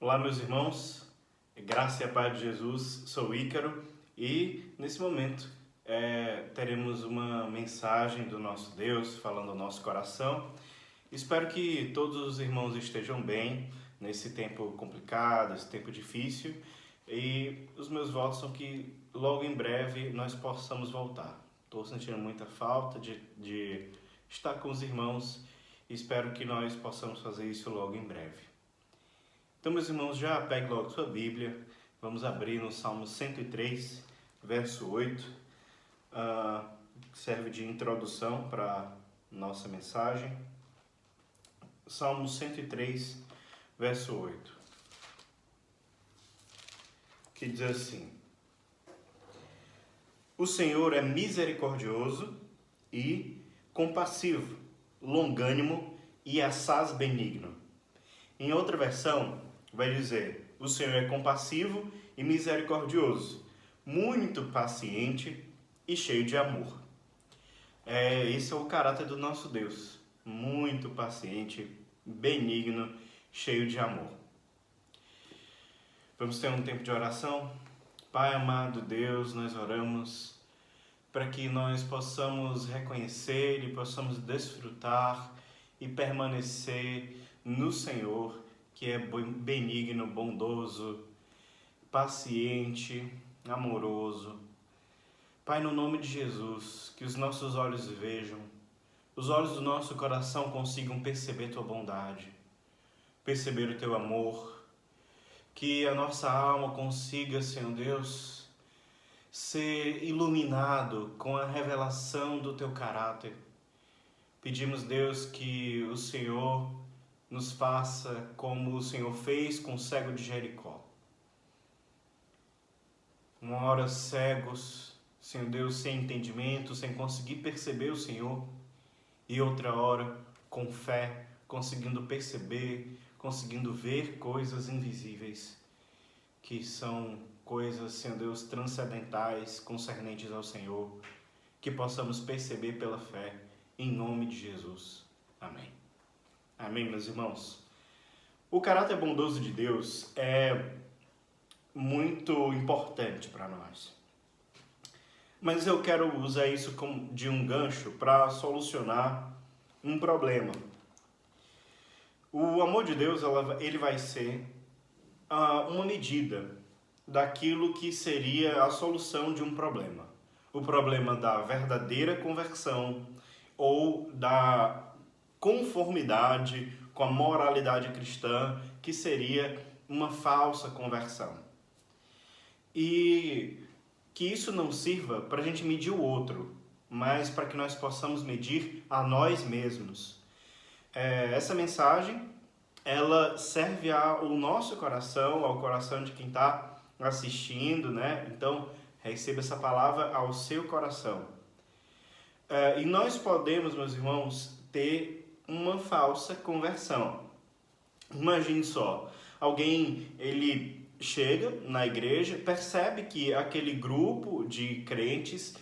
Olá, meus irmãos, graça e a paz de Jesus, sou Ícaro e nesse momento teremos uma mensagem do nosso Deus falando ao nosso coração. Espero que todos os irmãos estejam bem nesse tempo complicado, esse tempo difícil, e os meus votos são que logo em breve nós possamos voltar. Estou sentindo muita falta de estar com os irmãos e espero que nós possamos fazer isso logo em breve. Então, meus irmãos, já pegue logo sua Bíblia, vamos abrir no Salmo 103, verso 8, que serve de introdução para nossa mensagem. Salmo 103, verso 8, que diz assim: O Senhor é misericordioso e compassivo, longânimo e assaz benigno. Em outra versão, vai dizer: o Senhor é compassivo e misericordioso, muito paciente e cheio de amor. Esse é o caráter do nosso Deus, muito paciente, benigno, cheio de amor. Vamos ter um tempo de oração? Pai amado Deus, nós oramos para que nós possamos reconhecer e possamos desfrutar e permanecer no Senhor, que é benigno, bondoso, paciente, amoroso. Pai, no nome de Jesus, que os nossos olhos vejam, os olhos do nosso coração consigam perceber Tua bondade, perceber o Teu amor, que a nossa alma consiga, Senhor Deus, ser iluminado com a revelação do Teu caráter. Pedimos, Deus, que o Senhor nos faça como o Senhor fez com o cego de Jericó. Uma hora cegos, Senhor Deus, sem entendimento, sem conseguir perceber o Senhor, e outra hora com fé, conseguindo perceber, conseguindo ver coisas invisíveis, que são coisas, Senhor Deus, transcendentais, concernentes ao Senhor, que possamos perceber pela fé, em nome de Jesus. Amém. Amém, meus irmãos? O caráter bondoso de Deus é muito importante para nós. Mas eu quero usar isso de um gancho para solucionar um problema. O amor de Deus ele vai ser uma medida daquilo que seria a solução de um problema. O problema da verdadeira conversão ou da conformidade com a moralidade cristã, que seria uma falsa conversão. E que isso não sirva para a gente medir o outro, mas para que nós possamos medir a nós mesmos. Essa mensagem, ela serve ao nosso coração, ao coração de quem está assistindo, né? Então, receba essa palavra ao seu coração. E nós podemos, meus irmãos, ter uma falsa conversão. Imagine só, alguém ele chega na igreja, percebe que aquele grupo de crentes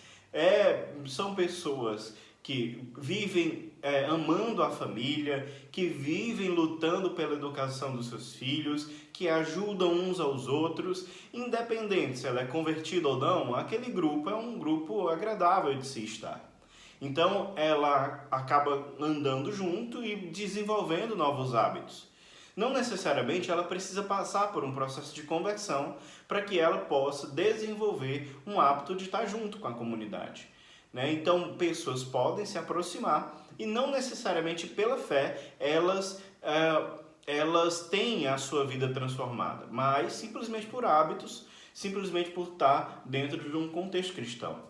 são pessoas que vivem amando a família, que vivem lutando pela educação dos seus filhos, que ajudam uns aos outros, independente se ela é convertida ou não, aquele grupo é um grupo agradável de se estar. Então, ela acaba andando junto e desenvolvendo novos hábitos. Não necessariamente ela precisa passar por um processo de conversão para que ela possa desenvolver um hábito de estar junto com a comunidade. Então, pessoas podem se aproximar e não necessariamente pela fé elas têm a sua vida transformada, mas simplesmente por hábitos, simplesmente por estar dentro de um contexto cristão.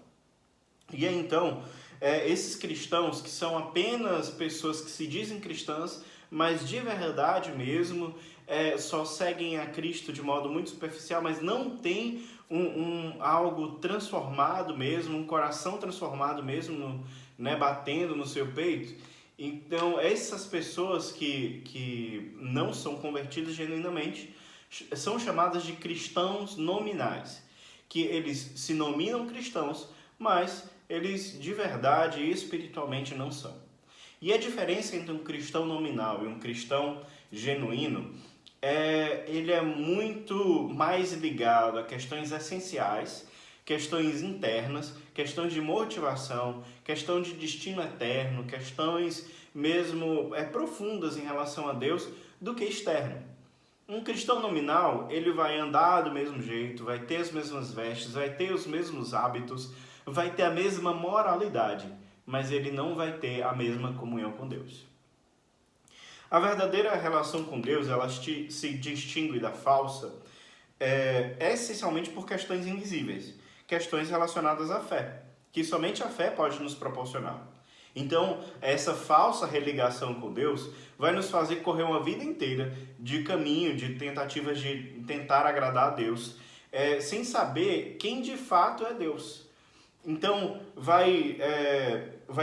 E então, esses cristãos que são apenas pessoas que se dizem cristãs, mas de verdade mesmo, só seguem a Cristo de modo muito superficial, mas não tem algo transformado mesmo, um coração transformado mesmo, batendo no seu peito. Então, essas pessoas que não são convertidas genuinamente são chamadas de cristãos nominais, que eles se nominam cristãos, mas eles de verdade e espiritualmente não são. E a diferença entre um cristão nominal e um cristão genuíno ele é muito mais ligado a questões essenciais, questões internas, questões de motivação, questão de destino eterno, questões mesmo profundas em relação a Deus, do que externo. Um cristão nominal, ele vai andar do mesmo jeito, vai ter as mesmas vestes, vai ter os mesmos hábitos, vai ter a mesma moralidade, mas ele não vai ter a mesma comunhão com Deus. A verdadeira relação com Deus, ela se distingue da falsa, essencialmente por questões invisíveis, questões relacionadas à fé, que somente a fé pode nos proporcionar. Então, essa falsa religação com Deus vai nos fazer correr uma vida inteira de caminho, de tentativas de tentar agradar a Deus, sem saber quem de fato é Deus. Então, vai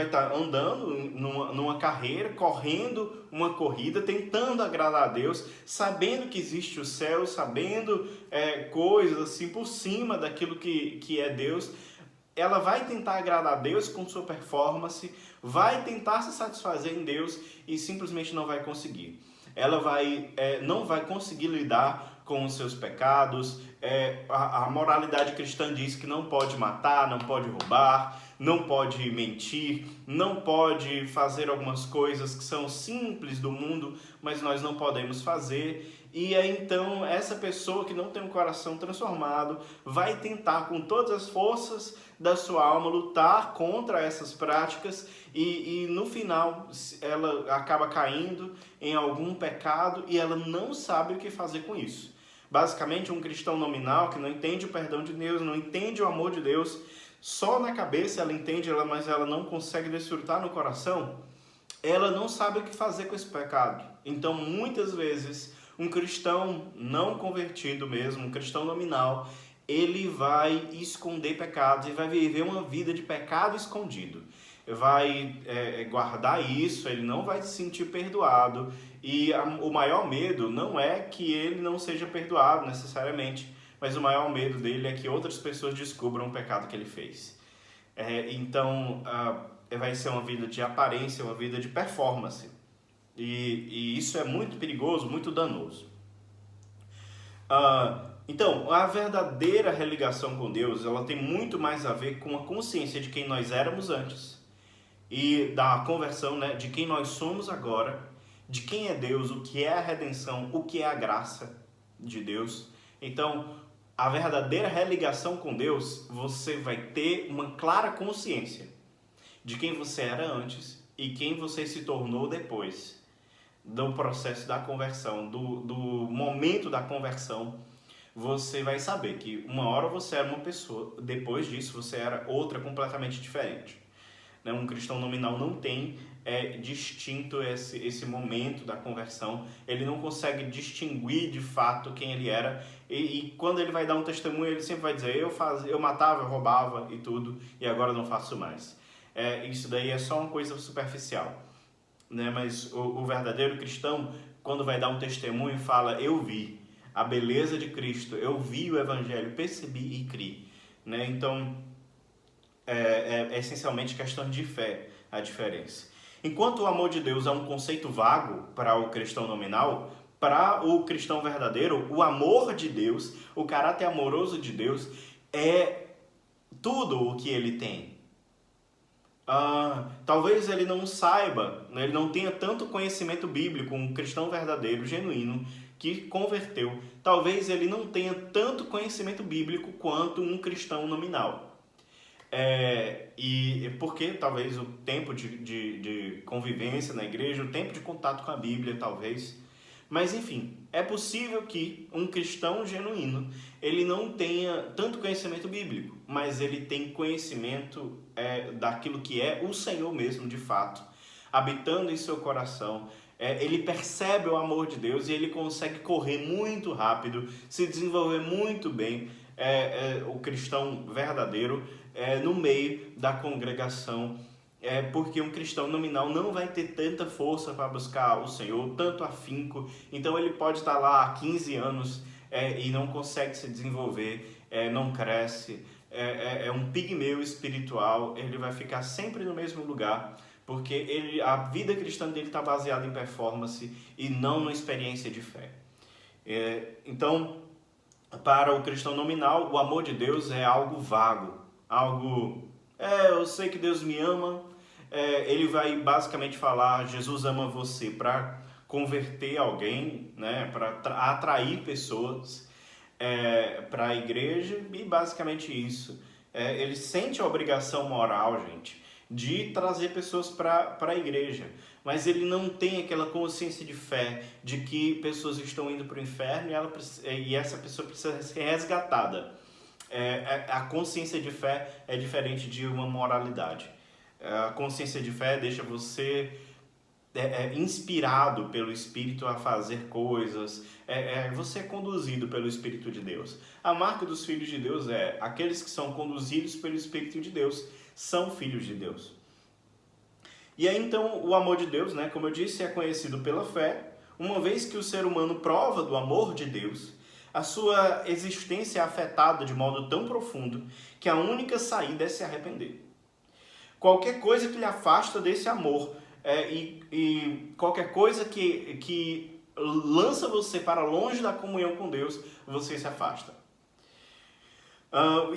estar andando numa carreira, correndo uma corrida, tentando agradar a Deus, sabendo que existe o céu, sabendo coisas assim por cima daquilo que é Deus. Ela vai tentar agradar a Deus com sua performance, vai tentar se satisfazer em Deus e simplesmente não vai conseguir. Ela não vai conseguir lidar com os seus pecados. A moralidade cristã diz que não pode matar, não pode roubar, não pode mentir, não pode fazer algumas coisas que são simples do mundo, mas nós não podemos fazer. E então essa pessoa que não tem um coração transformado vai tentar com todas as forças da sua alma lutar contra essas práticas e no final ela acaba caindo em algum pecado e ela não sabe o que fazer com isso. Basicamente, um cristão nominal que não entende o perdão de Deus, não entende o amor de Deus, só na cabeça ela entende, mas ela não consegue desfrutar no coração, ela não sabe o que fazer com esse pecado. Então, muitas vezes, um cristão não convertido mesmo, um cristão nominal, ele vai esconder pecados e vai viver uma vida de pecado escondido. Vai guardar isso, ele não vai se sentir perdoado. E o maior medo não é que ele não seja perdoado necessariamente, mas o maior medo dele é que outras pessoas descubram o pecado que ele fez. Então, vai ser uma vida de aparência, uma vida de performance. E isso é muito perigoso, muito danoso. Então, a verdadeira religação com Deus, ela tem muito mais a ver com a consciência de quem nós éramos antes e da conversão, né, de quem nós somos agora, de quem é Deus, o que é a redenção, o que é a graça de Deus. Então, a verdadeira religação com Deus, você vai ter uma clara consciência de quem você era antes e quem você se tornou depois do processo da conversão, do momento da conversão. Você vai saber que uma hora você era uma pessoa, depois disso você era outra completamente diferente. Um cristão nominal não tem distinto esse momento da conversão, ele não consegue distinguir de fato quem ele era, e quando ele vai dar um testemunho, ele sempre vai dizer, eu matava, eu roubava e tudo, e agora não faço mais. Isso daí é só uma coisa superficial, né? Mas o verdadeiro cristão, quando vai dar um testemunho, fala, eu vi a beleza de Cristo, eu vi o Evangelho, percebi e criei. Né? Então, é essencialmente questão de fé a diferença. Enquanto o amor de Deus é um conceito vago para o cristão nominal, para o cristão verdadeiro, o amor de Deus, o caráter amoroso de Deus, é tudo o que ele tem. Talvez ele não saiba, né? Ele não tenha tanto conhecimento bíblico, um cristão verdadeiro, genuíno, que converteu. Talvez ele não tenha tanto conhecimento bíblico quanto um cristão nominal. E porque talvez o tempo de convivência na igreja, o tempo de contato com a Bíblia, talvez. Mas enfim, é possível que um cristão genuíno, ele não tenha tanto conhecimento bíblico, mas ele tem conhecimento daquilo que é o Senhor mesmo, de fato, habitando em seu coração. Ele percebe o amor de Deus e ele consegue correr muito rápido, se desenvolver muito bem, o cristão verdadeiro, no meio da congregação, porque um cristão nominal não vai ter tanta força para buscar o Senhor, tanto afinco, então ele pode estar lá há 15 anos e não consegue se desenvolver, não cresce, é um pigmeu espiritual, ele vai ficar sempre no mesmo lugar, porque a vida cristã dele está baseada em performance e não na experiência de fé. Então, para o cristão nominal, o amor de Deus é algo vago, algo... eu sei que Deus me ama. Ele vai basicamente falar, Jesus ama você, para converter alguém, né, para atrair pessoas para a igreja, e basicamente isso. Ele sente a obrigação moral, gente, de trazer pessoas para a igreja, mas ele não tem aquela consciência de fé de que pessoas estão indo para o inferno e essa pessoa precisa ser resgatada. A consciência de fé é diferente de uma moralidade. A consciência de fé deixa você inspirado pelo Espírito a fazer coisas, você é conduzido pelo Espírito de Deus. A marca dos filhos de Deus é aqueles que são conduzidos pelo Espírito de Deus, são filhos de Deus. E aí então o amor de Deus, né, como eu disse, é conhecido pela fé. Uma vez que o ser humano prova do amor de Deus, a sua existência é afetada de modo tão profundo que a única saída é se arrepender. Qualquer coisa que lhe afasta desse amor e qualquer coisa que lança você para longe da comunhão com Deus, você se afasta.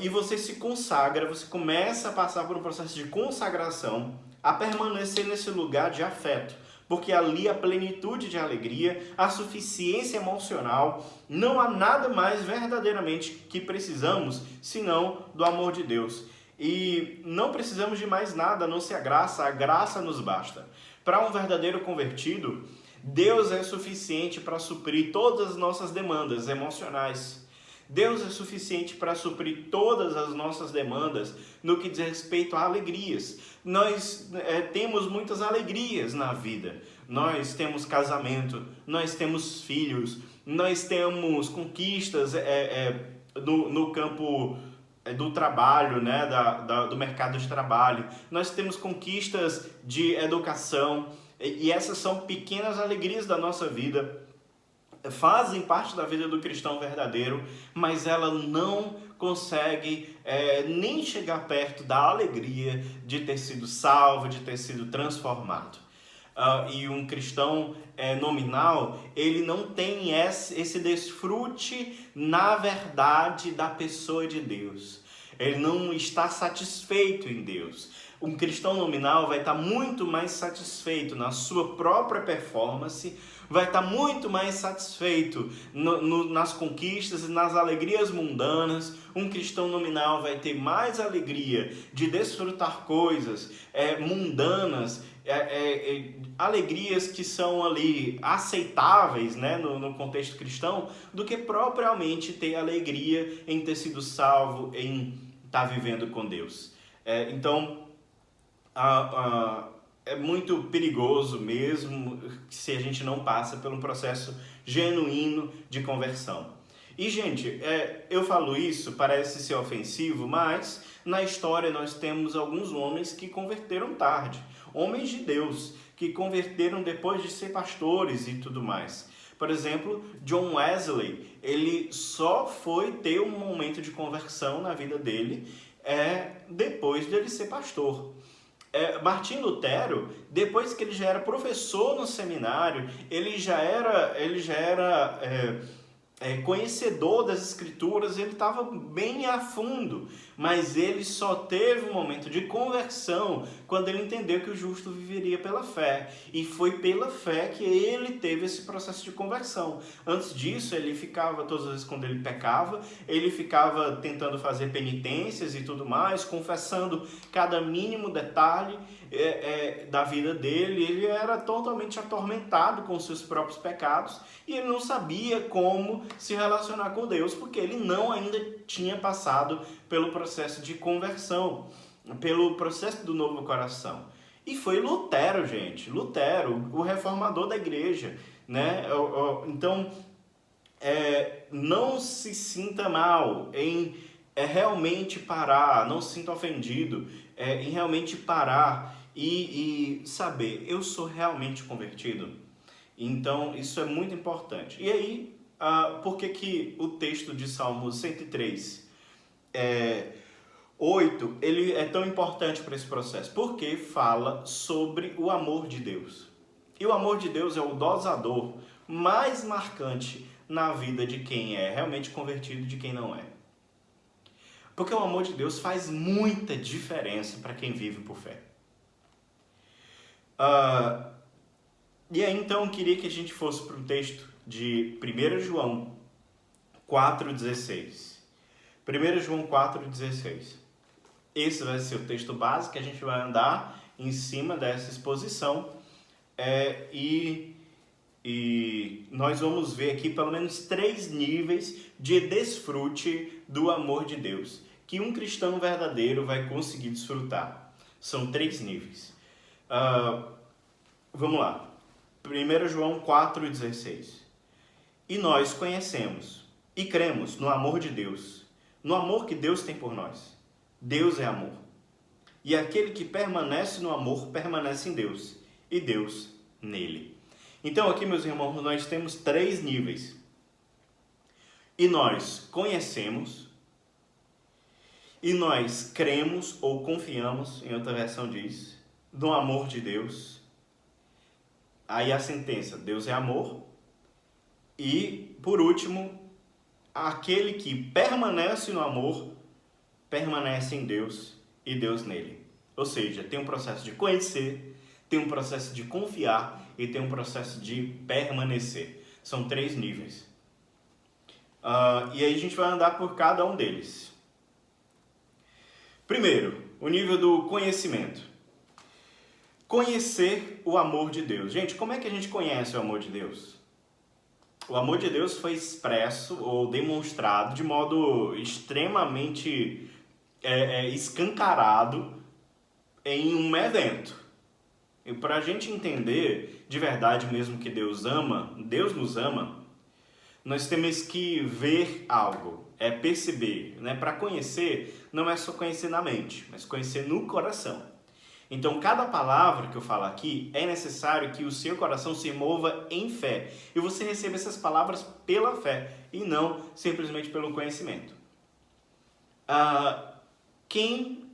E você se consagra, você começa a passar por um processo de consagração, a permanecer nesse lugar de afeto, porque ali a plenitude de alegria, a suficiência emocional, não há nada mais verdadeiramente que precisamos senão do amor de Deus. E não precisamos de mais nada a não ser a graça nos basta. Para um verdadeiro convertido, Deus é suficiente para suprir todas as nossas demandas emocionais. Deus é suficiente para suprir todas as nossas demandas no que diz respeito a alegrias. Nós temos muitas alegrias na vida. Nós temos casamento, nós temos filhos, nós temos conquistas no campo do trabalho, né, do mercado de trabalho. Nós temos conquistas de educação e essas são pequenas alegrias da nossa vida, fazem parte da vida do cristão verdadeiro, mas ela não consegue nem chegar perto da alegria de ter sido salvo, de ter sido transformado. E um cristão nominal, ele não tem esse desfrute na verdade da pessoa de Deus. Ele não está satisfeito em Deus. Um cristão nominal vai estar muito mais satisfeito na sua própria performance, vai estar muito mais satisfeito nas conquistas e nas alegrias mundanas. Um cristão nominal vai ter mais alegria de desfrutar coisas mundanas, alegrias que são ali aceitáveis, né, no contexto cristão, do que propriamente ter alegria em ter sido salvo, em estar vivendo com Deus. Então, é muito perigoso mesmo se a gente não passa por um processo genuíno de conversão. E, gente, eu falo isso, parece ser ofensivo, mas na história nós temos alguns homens que converteram tarde. Homens de Deus, que converteram depois de ser pastores e tudo mais. Por exemplo, John Wesley, ele só foi ter um momento de conversão na vida dele depois dele ser pastor. Martim Lutero, depois que ele já era professor no seminário, ele já era conhecedor das escrituras, ele estava bem a fundo, mas ele só teve um momento de conversão quando ele entendeu que o justo viveria pela fé, e foi pela fé que ele teve esse processo de conversão. Antes disso, ele ficava, todas as vezes quando ele pecava, ele ficava tentando fazer penitências e tudo mais, confessando cada mínimo detalhe da vida dele. Ele era totalmente atormentado com seus próprios pecados e ele não sabia como se relacionar com Deus, porque ele não ainda tinha passado pelo processo de conversão, pelo processo do novo coração. E foi Lutero, gente, Lutero, o reformador da igreja, né? Então, não se sinta mal em realmente parar, não se sinta ofendido em realmente parar e saber, eu sou realmente convertido? Então, isso é muito importante. E aí, por que o texto de Salmo 103, 8, ele é tão importante para esse processo? Porque fala sobre o amor de Deus. E o amor de Deus é o dosador mais marcante na vida de quem é realmente convertido e de quem não é. Porque o amor de Deus faz muita diferença para quem vive por fé. E aí então eu queria que a gente fosse para o texto de 1 João 4,16. 1 João 4,16. Esse vai ser o texto básico que a gente vai andar em cima dessa exposição. E nós vamos ver aqui pelo menos 3 níveis de desfrute do amor de Deus, que um cristão verdadeiro vai conseguir desfrutar. São 3 níveis. Vamos lá. 1 João 4,16. E nós conhecemos e cremos no amor de Deus, no amor que Deus tem por nós. Deus é amor. E aquele que permanece no amor, permanece em Deus, e Deus nele. Então aqui, meus irmãos, nós temos 3 níveis. E nós conhecemos, e nós cremos ou confiamos, em outra versão diz, no amor de Deus. Aí a sentença, Deus é amor. E, por último, aquele que permanece no amor, permanece em Deus e Deus nele. Ou seja, tem um processo de conhecer, tem um processo de confiar e tem um processo de permanecer. São 3 níveis. E aí a gente vai andar por cada um deles. Primeiro, o nível do conhecimento. Conhecer o amor de Deus. Gente, como é que a gente conhece o amor de Deus? O amor de Deus foi expresso ou demonstrado de modo extremamente escancarado em um evento. E para a gente entender de verdade mesmo que Deus nos ama, nós temos que ver algo, perceber. Né? Para conhecer, não é só conhecer na mente, mas conhecer no coração. Então, cada palavra que eu falo aqui, é necessário que o seu coração se mova em fé. E você receba essas palavras pela fé e não simplesmente pelo conhecimento. Quem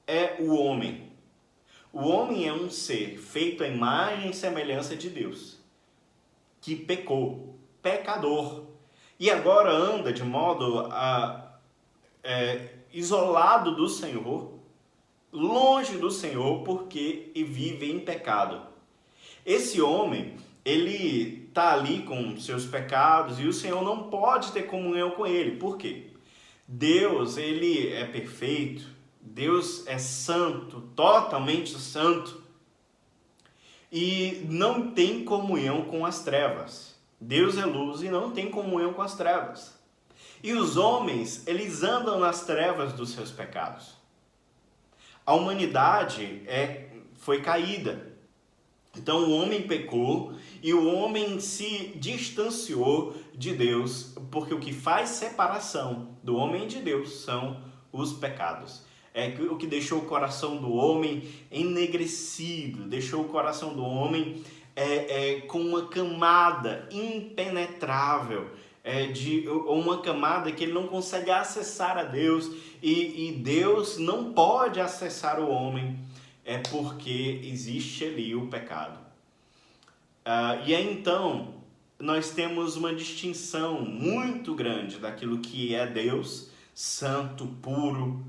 é o homem? O homem é um ser feito à imagem e semelhança de Deus, que pecou, pecador, e agora anda de modo isolado do Senhor, longe do Senhor, porque vive em pecado. Esse homem, ele está ali com seus pecados e o Senhor não pode ter comunhão com ele. Por quê? Deus, ele é perfeito, Deus é santo, totalmente santo, e não tem comunhão com as trevas. Deus é luz e não tem comunhão com as trevas. E os homens, eles andam nas trevas dos seus pecados. A humanidade foi caída. Então o homem pecou e o homem se distanciou de Deus, porque o que faz separação do homem e de Deus são os pecados. É o que deixou o coração do homem enegrecido, deixou o coração do homem com uma camada impenetrável, uma camada que ele não consegue acessar a Deus, e Deus não pode acessar o homem, porque existe ali o pecado. E aí então nós temos uma distinção muito grande daquilo que é Deus, santo, puro,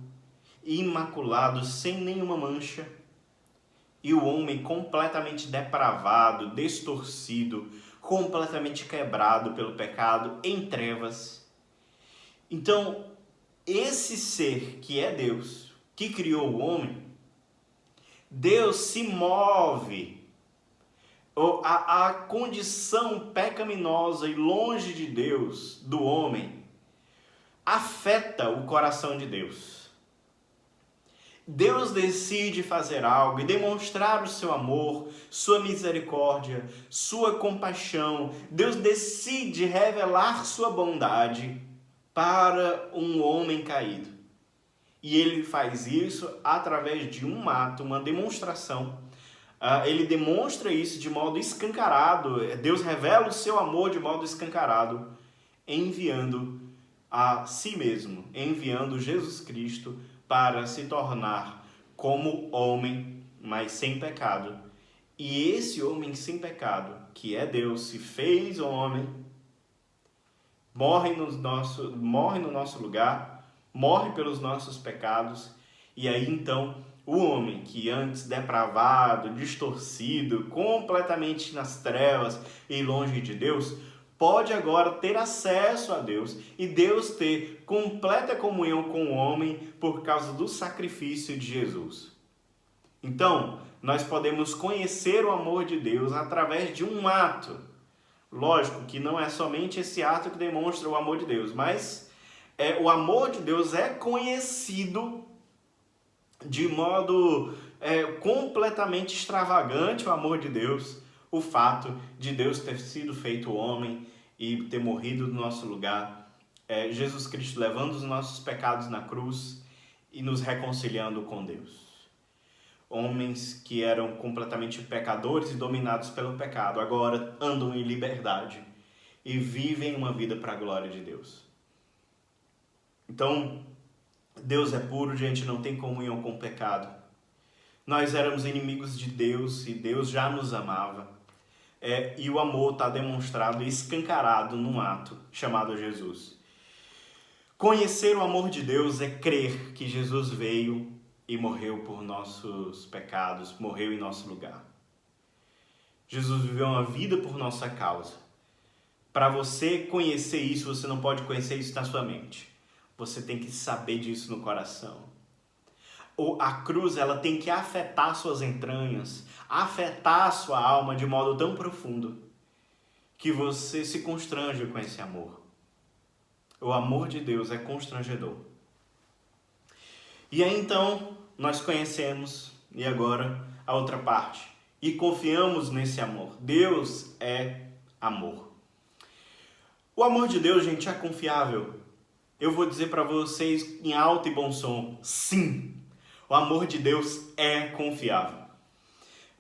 imaculado, sem nenhuma mancha, e o homem completamente depravado, distorcido, completamente quebrado pelo pecado, em trevas. Então, esse ser que é Deus, que criou o homem, Deus se move, a condição pecaminosa e longe de Deus do homem afeta o coração de Deus. Deus decide fazer algo e demonstrar o seu amor, sua misericórdia, sua compaixão. Deus decide revelar sua bondade para um homem caído. E ele faz isso através de um ato, uma demonstração. Ele demonstra isso de modo escancarado. Deus revela o seu amor de modo escancarado, enviando a si mesmo, enviando Jesus Cristo para se tornar como homem, mas sem pecado. E esse homem sem pecado, que é Deus, se fez homem, morre no nosso lugar, morre pelos nossos pecados, e aí então o homem que antes depravado, distorcido, completamente nas trevas e longe de Deus, pode agora ter acesso a Deus e Deus ter completa comunhão com o homem por causa do sacrifício de Jesus. Então, nós podemos conhecer o amor de Deus através de um ato. Lógico que não é somente esse ato que demonstra o amor de Deus, mas o amor de Deus é conhecido de modo completamente extravagante, o amor de Deus, o fato de Deus ter sido feito homem e ter morrido no nosso lugar, Jesus Cristo levando os nossos pecados na cruz e nos reconciliando com Deus. Homens que eram completamente pecadores e dominados pelo pecado, agora andam em liberdade e vivem uma vida para a glória de Deus. Então, Deus é puro, gente, não tem comunhão com o pecado. Nós éramos inimigos de Deus e Deus já nos amava. E o amor está demonstrado e escancarado num ato chamado Jesus. Conhecer o amor de Deus é crer que Jesus veio e morreu por nossos pecados, morreu em nosso lugar. Jesus viveu uma vida por nossa causa. Para você conhecer isso, você não pode conhecer isso na sua mente. Você tem que saber disso no coração. A cruz, ela tem que afetar suas entranhas, afetar a sua alma de modo tão profundo que você se constrange com esse amor. O amor de Deus é constrangedor. E aí então, nós conhecemos, e agora a outra parte, e confiamos nesse amor. Deus é amor. O amor de Deus, gente, é confiável. Eu vou dizer para vocês em alto e bom som, sim, o amor de Deus é confiável.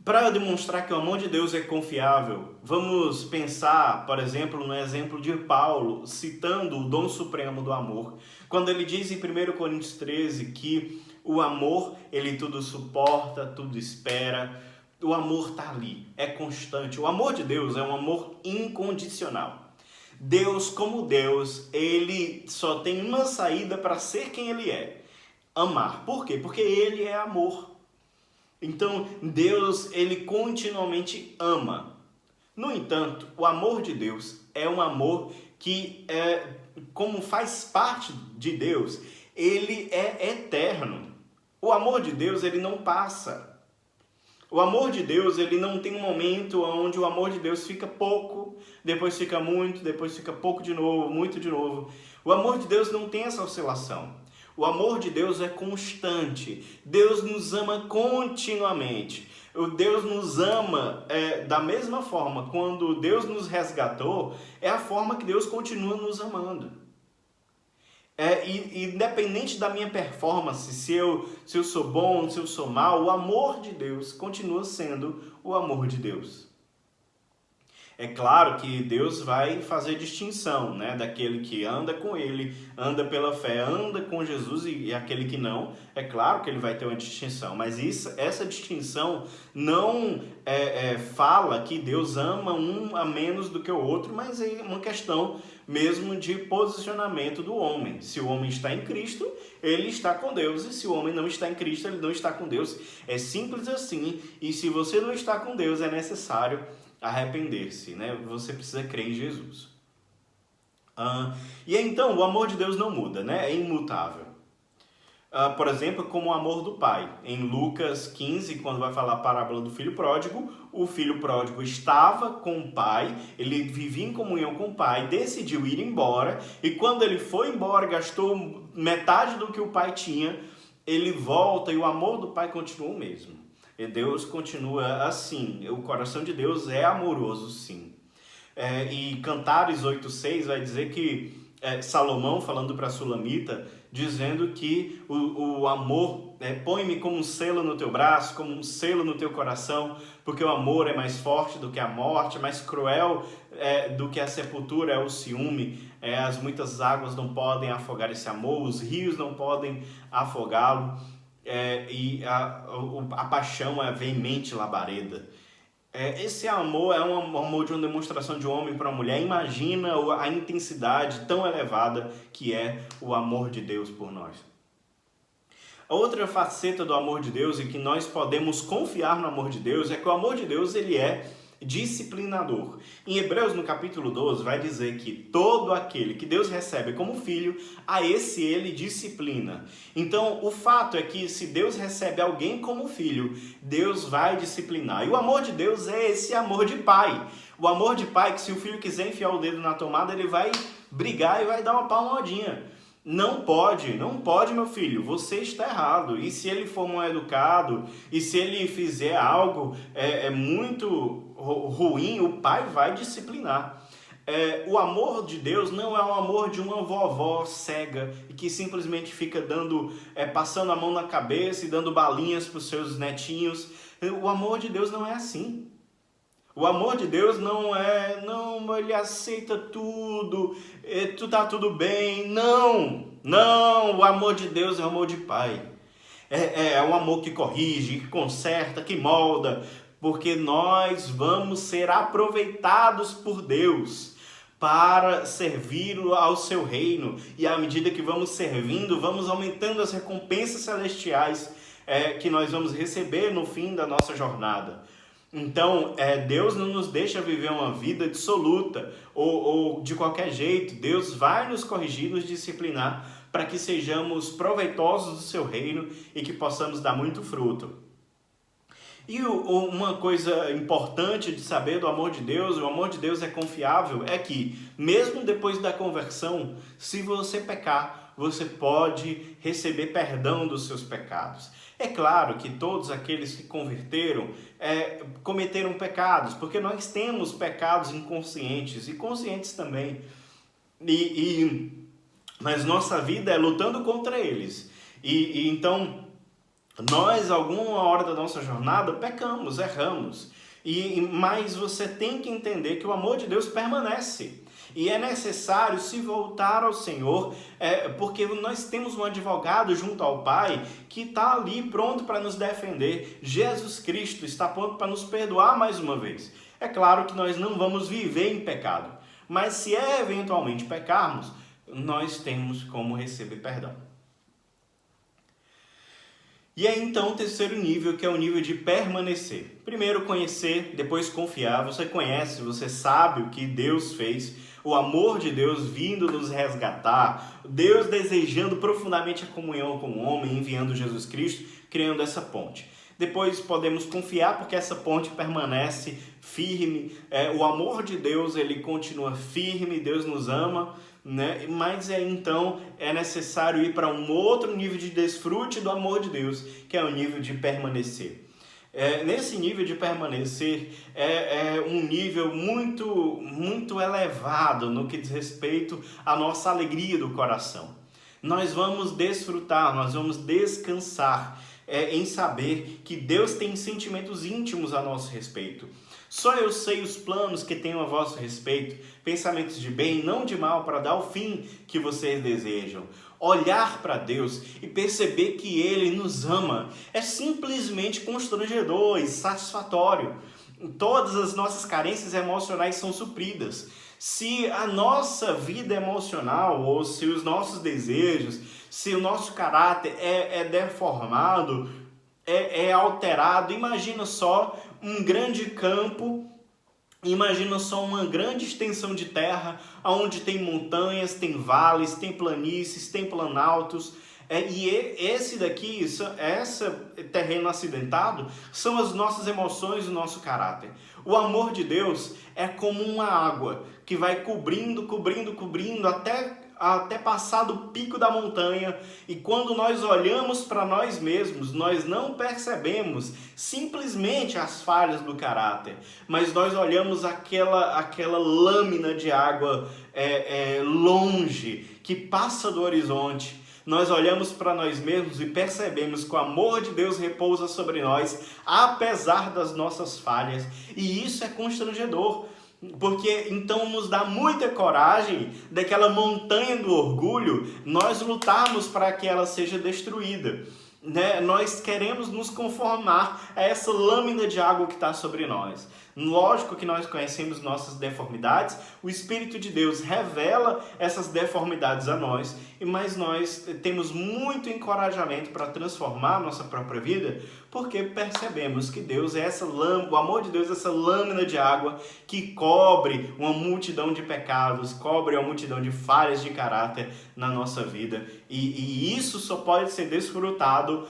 Para demonstrar que o amor de Deus é confiável, vamos pensar, por exemplo, no exemplo de Paulo, citando o dom supremo do amor, quando ele diz em 1 Coríntios 13 que o amor, ele tudo suporta, tudo espera, o amor está ali, é constante. O amor de Deus é um amor incondicional. Deus, como Deus, ele só tem uma saída para ser quem ele é: amar. Por quê? Porque ele é amor. Então, Deus, ele continuamente ama. No entanto, o amor de Deus é um amor que, como faz parte de Deus, ele é eterno. O amor de Deus, ele não passa. O amor de Deus, ele não tem um momento onde o amor de Deus fica pouco, depois fica muito, depois fica pouco de novo, muito de novo. O amor de Deus não tem essa oscilação. O amor de Deus é constante. Deus nos ama continuamente. O Deus nos ama da mesma forma. Quando Deus nos resgatou, é a forma que Deus continua nos amando. Independente da minha performance, se eu sou bom, se eu sou mal, o amor de Deus continua sendo o amor de Deus. É claro que Deus vai fazer distinção, né, daquele que anda com Ele, anda pela fé, anda com Jesus e aquele que não. É claro que Ele vai ter uma distinção, mas essa distinção não fala que Deus ama um a menos do que o outro, mas é uma questão mesmo de posicionamento do homem. Se o homem está em Cristo, ele está com Deus, e se o homem não está em Cristo, ele não está com Deus. É simples assim, e se você não está com Deus, é necessário arrepender-se, né? Você precisa crer em Jesus. E então, o amor de Deus não muda, né? É imutável. Por exemplo, como o amor do pai. Em Lucas 15, quando vai falar a parábola do filho pródigo, o filho pródigo estava com o pai, ele vivia em comunhão com o pai, decidiu ir embora, e quando ele foi embora, gastou metade do que o pai tinha, ele volta e o amor do pai continua o mesmo. E Deus continua assim, o coração de Deus é amoroso, sim. E Cantares 8,6 vai dizer que Salomão, falando para a Sulamita, dizendo que o amor, põe-me como um selo no teu braço, como um selo no teu coração, porque o amor é mais forte do que a morte, mais cruel do que a sepultura é o ciúme. As muitas águas não podem afogar esse amor, os rios não podem afogá-lo. A paixão é veemente labareda. Esse amor é um amor de uma demonstração de um homem para uma mulher. Imagina a intensidade tão elevada que é o amor de Deus por nós. A outra faceta do amor de Deus e que nós podemos confiar no amor de Deus é que o amor de Deus ele é disciplinador. Em Hebreus, no capítulo 12, vai dizer que todo aquele que Deus recebe como filho, a esse ele disciplina. Então, o fato é que se Deus recebe alguém como filho, Deus vai disciplinar. E o amor de Deus é esse amor de pai. O amor de pai que se o filho quiser enfiar o dedo na tomada, ele vai brigar e vai dar uma palmadinha. Não pode, meu filho, você está errado. E se ele for mal educado, e se ele fizer algo muito ruim, o pai vai disciplinar. O amor de Deus não é o amor de uma vovó cega e que simplesmente fica passando a mão na cabeça e dando balinhas para os seus netinhos. O amor de Deus não é assim. O amor de Deus não, ele aceita tudo, tá tudo bem. Não, o amor de Deus é o amor de pai. É um amor que corrige, que conserta, que molda, porque nós vamos ser aproveitados por Deus para servir ao seu reino. E à medida que vamos servindo, vamos aumentando as recompensas celestiais que nós vamos receber no fim da nossa jornada. Então, Deus não nos deixa viver uma vida dissoluta ou de qualquer jeito. Deus vai nos corrigir, nos disciplinar para que sejamos proveitosos do seu reino e que possamos dar muito fruto. E uma coisa importante de saber do amor de Deus, o amor de Deus é confiável, é que mesmo depois da conversão, se você pecar, você pode receber perdão dos seus pecados. É claro que todos aqueles que converteram cometeram pecados, porque nós temos pecados inconscientes e conscientes também. Mas nossa vida é lutando contra eles. Então, nós, alguma hora da nossa jornada, pecamos, erramos. Mas você tem que entender que o amor de Deus permanece. E é necessário se voltar ao Senhor, porque nós temos um advogado junto ao Pai que está ali pronto para nos defender. Jesus Cristo está pronto para nos perdoar mais uma vez. É claro que nós não vamos viver em pecado, mas se eventualmente pecarmos, nós temos como receber perdão. E aí então o terceiro nível, que é o nível de permanecer. Primeiro conhecer, depois confiar. Você conhece, você sabe o que Deus fez, o amor de Deus vindo nos resgatar, Deus desejando profundamente a comunhão com o homem, enviando Jesus Cristo, criando essa ponte. Depois podemos confiar porque essa ponte permanece firme, o amor de Deus ele continua firme, Deus nos ama, né? Mas então é necessário ir para um outro nível de desfrute do amor de Deus, que é o nível de permanecer. Nesse nível de permanecer é um nível muito, muito elevado no que diz respeito à nossa alegria do coração. Nós vamos desfrutar, nós vamos descansar em saber que Deus tem sentimentos íntimos a nosso respeito. Só eu sei os planos que tenho a vosso respeito, pensamentos de bem, não de mal, para dar o fim que vocês desejam. Olhar para Deus e perceber que Ele nos ama é simplesmente constrangedor e satisfatório. Todas as nossas carências emocionais são supridas. Se a nossa vida emocional, ou se os nossos desejos, se o nosso caráter é deformado, é alterado, imagina só um grande campo, imagina só uma grande extensão de terra, onde tem montanhas, tem vales, tem planícies, tem planaltos, esse terreno acidentado são as nossas emoções e o nosso caráter. O amor de Deus é como uma água que vai cobrindo até passar do pico da montanha, e quando nós olhamos para nós mesmos, nós não percebemos simplesmente as falhas do caráter, mas nós olhamos aquela lâmina de água longe, que passa do horizonte. Nós olhamos para nós mesmos e percebemos que o amor de Deus repousa sobre nós, apesar das nossas falhas, e isso é constrangedor. Porque então nos dá muita coragem daquela montanha do orgulho, nós lutarmos para que ela seja destruída. né, nós queremos nos conformar a essa lâmina de água que está sobre nós. Lógico que nós conhecemos nossas deformidades, o Espírito de Deus revela essas deformidades a nós, mas nós temos muito encorajamento para transformar a nossa própria vida, porque percebemos que Deus é essa lâmina, o amor de Deus é essa lâmina de água que cobre uma multidão de pecados, cobre uma multidão de falhas de caráter na nossa vida, e isso só pode ser desfrutado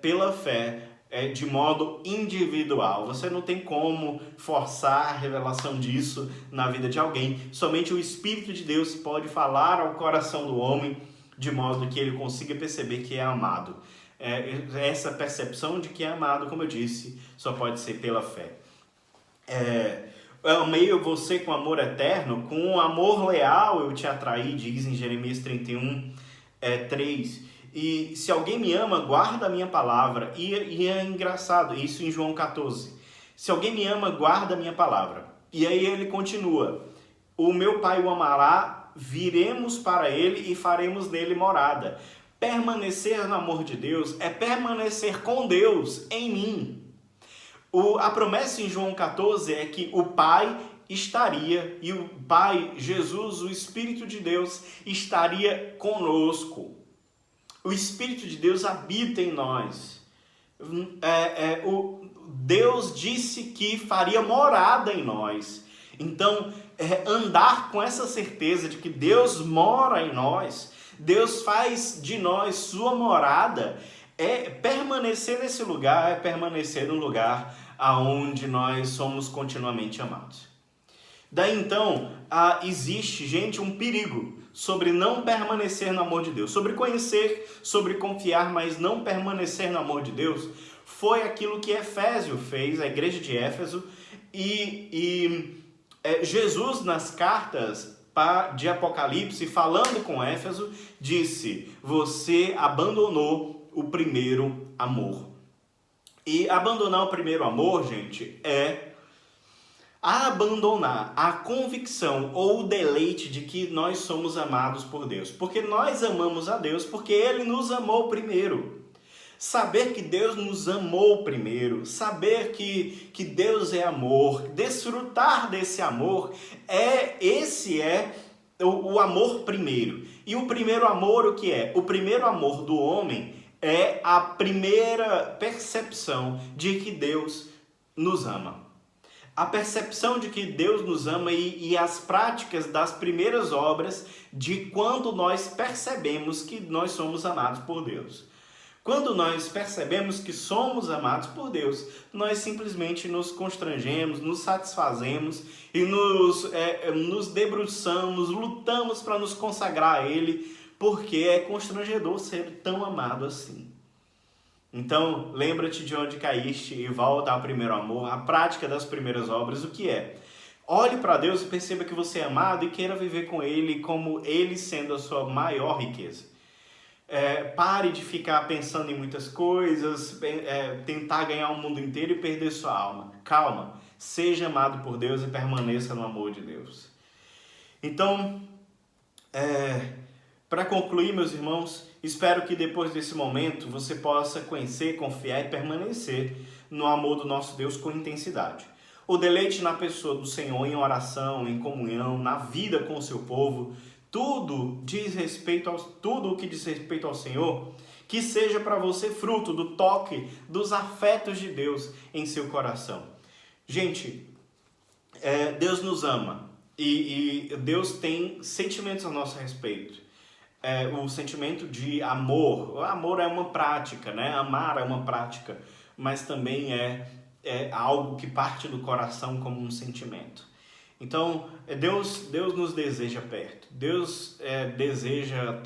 pela fé, de modo individual. Você não tem como forçar a revelação disso na vida de alguém. Somente o Espírito de Deus pode falar ao coração do homem de modo que ele consiga perceber que é amado. Essa percepção de que é amado, como eu disse, só pode ser pela fé. Eu amei você com amor eterno, com amor leal eu te atraí, diz em Jeremias 31, 3. E se alguém me ama, guarda a minha palavra. E é engraçado, isso em João 14. Se alguém me ama, guarda a minha palavra. E aí ele continua. O meu Pai o amará, viremos para ele e faremos nele morada. Permanecer no amor de Deus é permanecer com Deus em mim. A promessa em João 14 é que o Pai estaria, e o Pai, Jesus, o Espírito de Deus, estaria conosco. O Espírito de Deus habita em nós. Deus disse que faria morada em nós. Então, andar com essa certeza de que Deus mora em nós, Deus faz de nós sua morada, permanecer nesse lugar, permanecer no lugar aonde nós somos continuamente amados. Daí então, existe, gente, um perigo sobre não permanecer no amor de Deus, sobre conhecer, sobre confiar, mas não permanecer no amor de Deus. Foi aquilo que Efésio fez, a igreja de Éfeso, e Jesus nas cartas de Apocalipse, falando com Éfeso, disse: você abandonou o primeiro amor. E abandonar o primeiro amor, gente, abandonar a convicção ou o deleite de que nós somos amados por Deus. Porque nós amamos a Deus porque Ele nos amou primeiro. Saber que Deus nos amou primeiro, saber que Deus é amor, desfrutar desse amor, esse é o amor primeiro. E o primeiro amor o que é? O primeiro amor do homem é a primeira percepção de que Deus nos ama. A percepção de que Deus nos ama e as práticas das primeiras obras de quando nós percebemos que nós somos amados por Deus. Quando nós percebemos que somos amados por Deus, nós simplesmente nos constrangemos, nos satisfazemos e nos debruçamos, lutamos para nos consagrar a Ele, porque é constrangedor ser tão amado assim. Então, lembra-te de onde caíste e volta ao primeiro amor, à prática das primeiras obras. O que é? Olhe para Deus e perceba que você é amado e queira viver com Ele como Ele sendo a sua maior riqueza. Pare de ficar pensando em muitas coisas, tentar ganhar o mundo inteiro e perder sua alma. Calma, seja amado por Deus e permaneça no amor de Deus. Então, para concluir, meus irmãos, espero que depois desse momento você possa conhecer, confiar e permanecer no amor do nosso Deus com intensidade. O deleite na pessoa do Senhor em oração, em comunhão, na vida com o seu povo, tudo o que diz respeito ao Senhor, que seja para você fruto do toque, dos afetos de Deus em seu coração. Gente, Deus nos ama e Deus tem sentimentos a nosso respeito. O sentimento de amor. O amor é uma prática, né? Amar é uma prática, mas também é algo que parte do coração como um sentimento. Então, Deus nos deseja perto. Deus deseja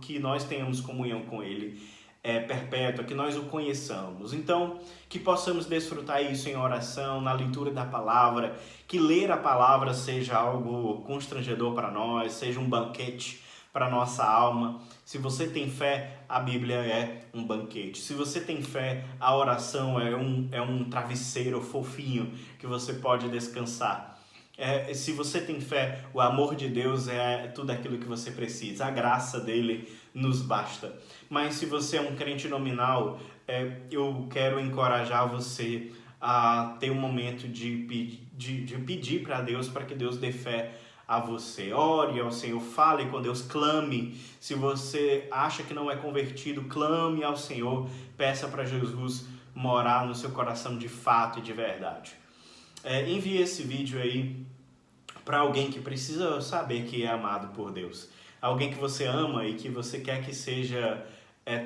que nós tenhamos comunhão com Ele perpétua, que nós o conheçamos. Então, que possamos desfrutar isso em oração, na leitura da palavra, que ler a palavra seja algo constrangedor para nós, seja um banquete para a nossa alma. Se você tem fé, a Bíblia é um banquete. Se você tem fé, a oração é um travesseiro fofinho que você pode descansar. Se você tem fé, o amor de Deus é tudo aquilo que você precisa. A graça dele nos basta. Mas se você é um crente nominal, eu quero encorajar você a ter um momento de pedir para Deus, para que Deus dê fé a você. Ore ao Senhor, fale com Deus, clame. Se você acha que não é convertido, clame ao Senhor, peça para Jesus morar no seu coração de fato e de verdade. Envie esse vídeo aí para alguém que precisa saber que é amado por Deus. Alguém que você ama e que você quer que seja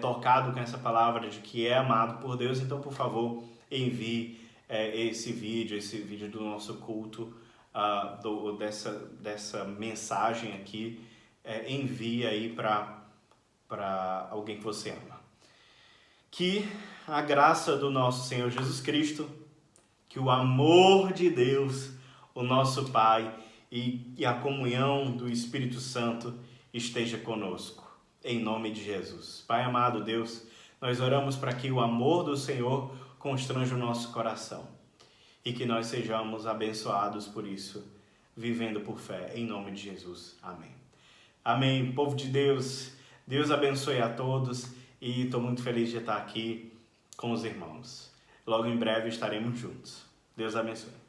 tocado com essa palavra de que é amado por Deus. Então, por favor, envie esse vídeo do nosso culto, dessa mensagem aqui. Envie aí para alguém que você ama. Que a graça do nosso Senhor Jesus Cristo, que o amor de Deus, o nosso Pai, e a comunhão do Espírito Santo esteja conosco, em nome de Jesus. Pai amado Deus, nós oramos para que o amor do Senhor constranja o nosso coração e que nós sejamos abençoados por isso, vivendo por fé, em nome de Jesus. Amém. Amém. Povo de Deus, Deus abençoe a todos e estou muito feliz de estar aqui com os irmãos. Logo em breve estaremos juntos. Deus abençoe.